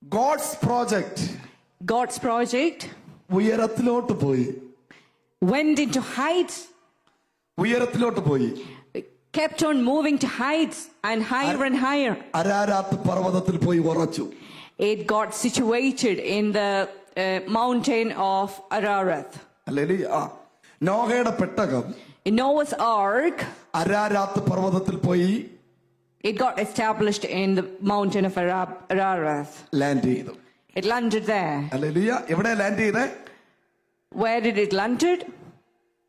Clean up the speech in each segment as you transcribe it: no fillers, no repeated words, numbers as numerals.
God's project ഉയരത്തിലോട്ട് പോയി. Went into heights. ഉയരത്തിലോട്ട് പോയി. Kept on moving to heights and higher and higher. അരാരാത്ത് പർവ്വതത്തിൽ പോയി ഉറച്ചു. It got situated in the mountain of Ararat. Hallelujah. നോഹയുടെ പെട്ടകം In Noah's ark, അരാരാത്ത് പർവ്വതത്തിൽ പോയി it got established in the mountain of Ararat. Land ചെയ്തു. It landed there. Hallelujah. എവിടെ land ചെയ്തേ? Where did it landed?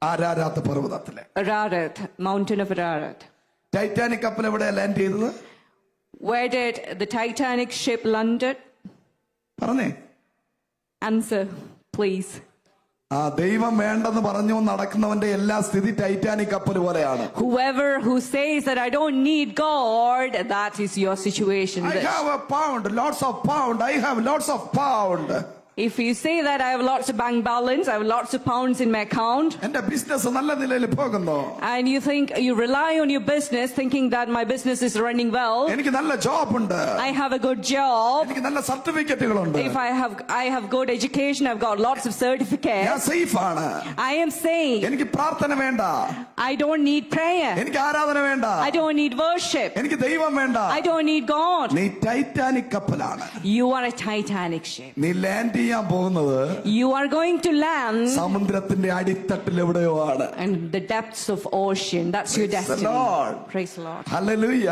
Ararat പർവ്വതത്തിലെ Ararat, mountain of Ararat. Titanic കപ്പൽ എവിടെ ലാൻഡ് ചെയ്തത്? Where did the Titanic ship landed? പറഞ്ഞേ. Answer, please. ദൈവം വേണ്ടെന്ന് പറഞ്ഞു നടക്കുന്നവന്റെ എല്ലാ സ്ഥിതി ടൈറ്റാനിക് കപ്പൽ പോലെയാണ്. Whoever who says that I don't need God, that is your situation. I have a pound, lots of pound. I have lots of pound. If you say that I have lots of bank balance, I have lots of pounds in my account, എന്റെ business നല്ല നിലയിൽ പോകുന്നു, and you think you rely on your business thinking that my business is running well, എനിക്ക് നല്ല job ഉണ്ട്, I have a good job, എനിക്ക് നല്ല സർട്ടിഫിക്കറ്റുകളുണ്ട്, if I have good education, I've got lots of certificates, ഞാൻ safe ആണ്, I am safe, എനിക്ക് പ്രാർത്ഥന വേണ്ട, I don't need prayer, എനിക്ക് ആരാധന വേണ്ട, I don't need worship, എനിക്ക് ദൈവം വേണ്ട, I don't need God. നീ ടൈറ്റാനിക് കപ്പലാണ്. You are a Titanic ship. നീ ലാൻഡ് ചെയ്യാൻ പോകുന്നത് You are going to land സമുദ്രത്തിന്റെ അടിത്തട്ടിൽ എവിടെയോ ആണ്. in the depths of ocean. That's your Praise the destiny. Lord. Praise the Lord. Hallelujah.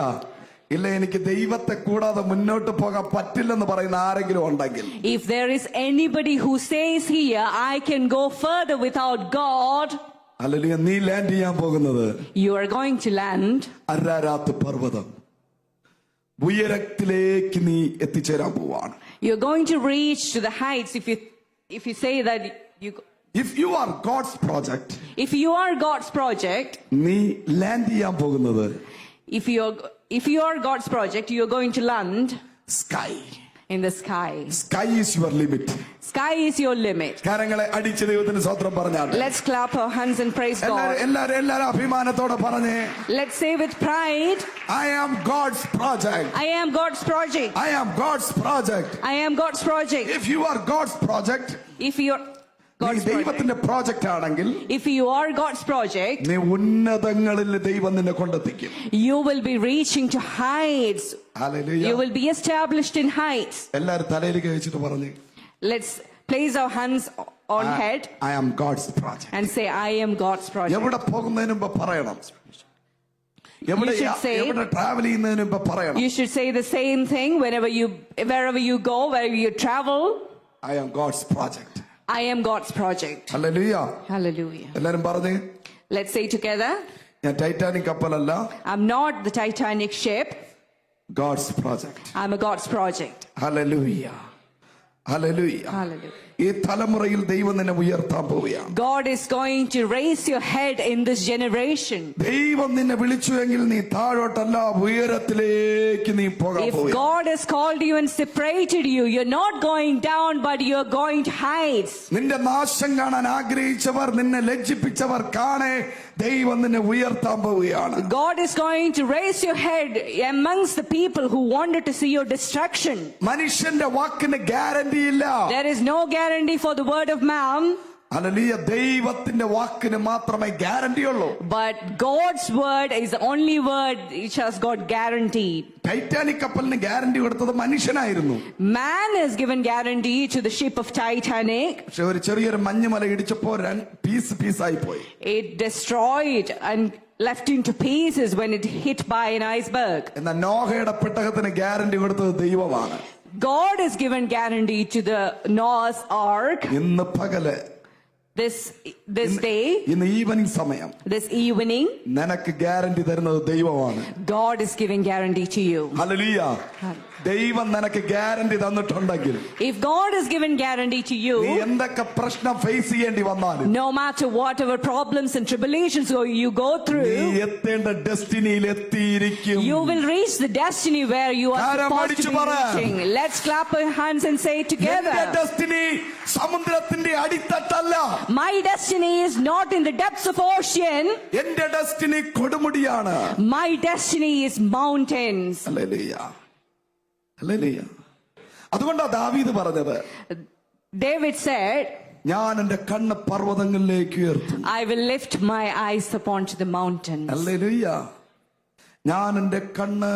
ഇല്ല, എനിക്ക് ദൈവത്തെ കൂടാതെ മുന്നോട്ട് പോകാൻ പറ്റില്ലെന്ന് പറയുന്ന ആരെങ്കിലും ഉണ്ടെങ്കിൽ, If there is anybody who says here, I can go further without God, hallelujah, നീ ലാൻഡ് ചെയ്യാൻ പോകുന്നത് you are going to land അരാരാത്ത് പർവ്വതം ഉയരത്തിലേക്ക് നീ എത്തിച്ചേരാൻ പോവാണ്. You're going to reach to the heights if you say that you If you are God's project, if you are God's project, നീ land ചെയ്യാൻ പോകുന്നത് if you are God's project, you're going to land sky. in the sky. Sky is your limit. Sky is your limit. കരങ്ങളെ അടിച്ച് ദൈവത്തിന് സ്തോത്രം പറഞ്ഞാൽ, Let's clap our hands and praise God. എല്ലാരും അഭിമാനത്തോടെ പറഞ്ഞേ, Let's say with pride, I am God's project. I am God's project. I am God's project. I am God's project. If you are God's project, If you're നീ God's project, ദൈവത്തിന്റെ project ആണെങ്കിൽ, if you are God's project, നീ ഉന്നതങ്ങളിൽ ദൈവം നിന്നെ കൊണ്ടെത്തിക്കും. you will be reaching to heights. Hallelujah. You will be established in heights. എല്ലാരും തലയിലേക്ക് വെച്ചിട്ട് പറഞ്ഞു, Let's place our hands on head I am God's project. and say, I am God's project. എവിടെ പോകുന്നതിന് മുമ്പ് പറയണം, എവിടെ ട്രാവൽ ചെയ്യുന്നതിന് മുമ്പ് പറയണം, You should say the same thing wherever you go, wherever you travel. I am God's project. I am God's project. Hallelujah. Hallelujah. എല്ലാരും പറഞ്ഞേ, Let's say together, ഞാൻ Titanic കപ്പലല്ല, I'm not the Titanic ship. God's project. I'm a God's project. Hallelujah. Hallelujah. Hallelujah. ഈ തലമുറയിൽ ദൈവം നിന്നെ ഉയർത്താൻ പോവുകയാണ്. God is going to raise your head in this generation. ദൈവം നിന്നെ വിളിച്ചുവെങ്കിൽ നീ താഴോട്ടല്ല ഉയരത്തിലേക്ക് നീ പോകാൻ If പോവുകയാണ്. God has called you and separated you, you're not going down, but you're going to heights. നിന്റെ നാശം കാണാൻ ആഗ്രഹിച്ചവർ, നിന്നെ ലജ്ജിപ്പിച്ചവർ കാണെ ദൈവം നിന്നെ ഉയർത്താൻ പോവുകയാണ്. God is going to raise your head amongst the people who wanted to see your destruction. മനുഷ്യന്റെ വാക്കിന് ഗ്യാരണ്ടി ഇല്ല. There is no guarantee for the word of man. Hallelujah. ദൈവത്തിന്റെ വാക്കിന് മാത്രമേ ഗ്യാരണ്ടി ഉള്ളൂ. But God's word is the only word which has got guaranteed. Titanic കപ്പലിന് guarantee കൊടുത്തത് മനുഷ്യനായിരുന്നു. Man has given guarantee to the ship of Titanic. പക്ഷെ ഒരു ചെറിയൊരു മഞ്ഞുമല ഇടിച്ചപ്പോ പീസായി പോയി. It destroyed and left into pieces when it hit by an iceberg. എന്നാൽ നോഹയുടെ പെട്ടകത്തിന് guarantee കൊടുത്തത് ദൈവമാണ്. God has given guarantee to the Noah's ark. ഇന്ന് പകല്, This day, ഇന്ന് ഈവനിങ് സമയം, this evening, നിനക്ക് ഗ്യാരണ്ടി തരുന്നത് ദൈവമാണ്. God is giving guarantee to you. Hallelujah. ദൈവം നിനക്ക് ഗ്യാരണ്ടി തന്നിട്ടുണ്ടെങ്കിൽ, If God has given guarantee to നീ you, എന്തൊക്കെ പ്രശ്നം ഫേസ് ചെയ്യേണ്ടി വന്നാലും, no matter whatever problems and tribulations you go നീ through, എത്തേണ്ട ഡെസ്റ്റിനിയിൽ എത്തിയിരിക്കും. you will reach the destiny where you are supposed to be reaching. Let's clap our hands and say it together. എന്റെ destiny സമുദ്രത്തിന്റെ അടിത്തട്ടല്ല. My destiny is not in the depths of ocean. എന്റെ destiny കൊടുമുടിയാണ്. My destiny is mountains. Hallelujah. Hallelujah. അതുകൊണ്ടാ ദാവീദ് പറഞ്ഞത്, David said, ഞാൻ എന്റെ കണ്ണ് പർവ്വതങ്ങളിലേക്ക് ഉയർത്തും. I will lift my eyes upon to the mountains. Hallelujah. ഞാൻ എന്റെ കണ്ണ്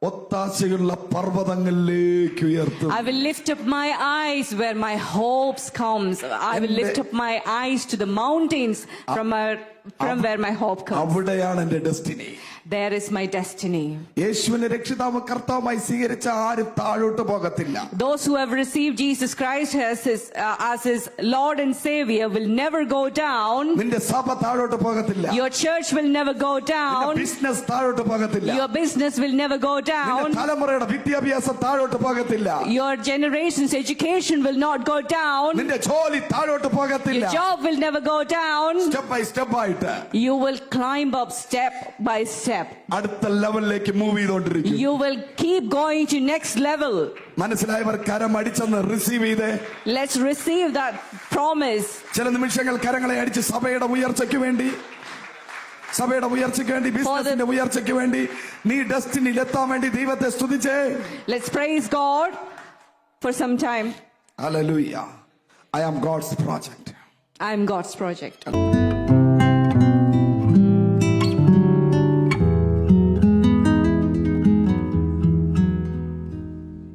ഒത്താശയുള്ള പർവ്വതങ്ങളിലേക്ക് ഉയർത്തും. I will lift up my eyes where my hopes comes. I will lift up my eyes to the mountains from where my hope comes. അവിടെയാണ് എന്റെ destiny. There is my destiny. യേശുവിനെ രക്ഷിതാവും കർത്താവുമായി സ്വീകരിച്ച ആരും താഴോട്ട് പോകത്തില്ല. Those who have received Jesus Christ as his Lord and Savior will never go down. നിന്റെ സഭ താഴോട്ട് പോകത്തില്ല. Your church will never go down. Business താഴോട്ട് പോകത്തില്ല. Your business will never go down. നിന്റെ തലമുറയുടെ വിദ്യാഭ്യാസം താഴോട്ട് പോകത്തില്ല. Your generation's education will not go down. നിന്റെ ജോലി താഴോട്ട് പോകത്തില്ല. Your job will never go down. Step by step ആയിട്ട് You will climb up step by step. അടുത്ത ലെവലിലേക്ക് മൂവ് ചെയ്തോണ്ടിരിക്കും. You will keep going to next level. മനസ്സിലായവർ കരം അടിച്ചെന്ന് റിസീവ് ചെയ്തേ. Let's receive that promise. ചില നിമിഷങ്ങൾ കരങ്ങളെ അടിച്ച് സഭയുടെ ഉയർച്ചയ്ക്ക് വേണ്ടി, സഭയുടെ ഉയർച്ചയ്ക്ക് വേണ്ടി, ബിസിനസിന്റെ ഉയർച്ചയ്ക്ക് വേണ്ടി, നീ ഡെസ്റ്റിനിയിൽ എത്താൻ വേണ്ടി ദൈവത്തെ സ്തുതിച്ചേ. Let's praise God for some time. Hallelujah. I am God's project. I am God's project.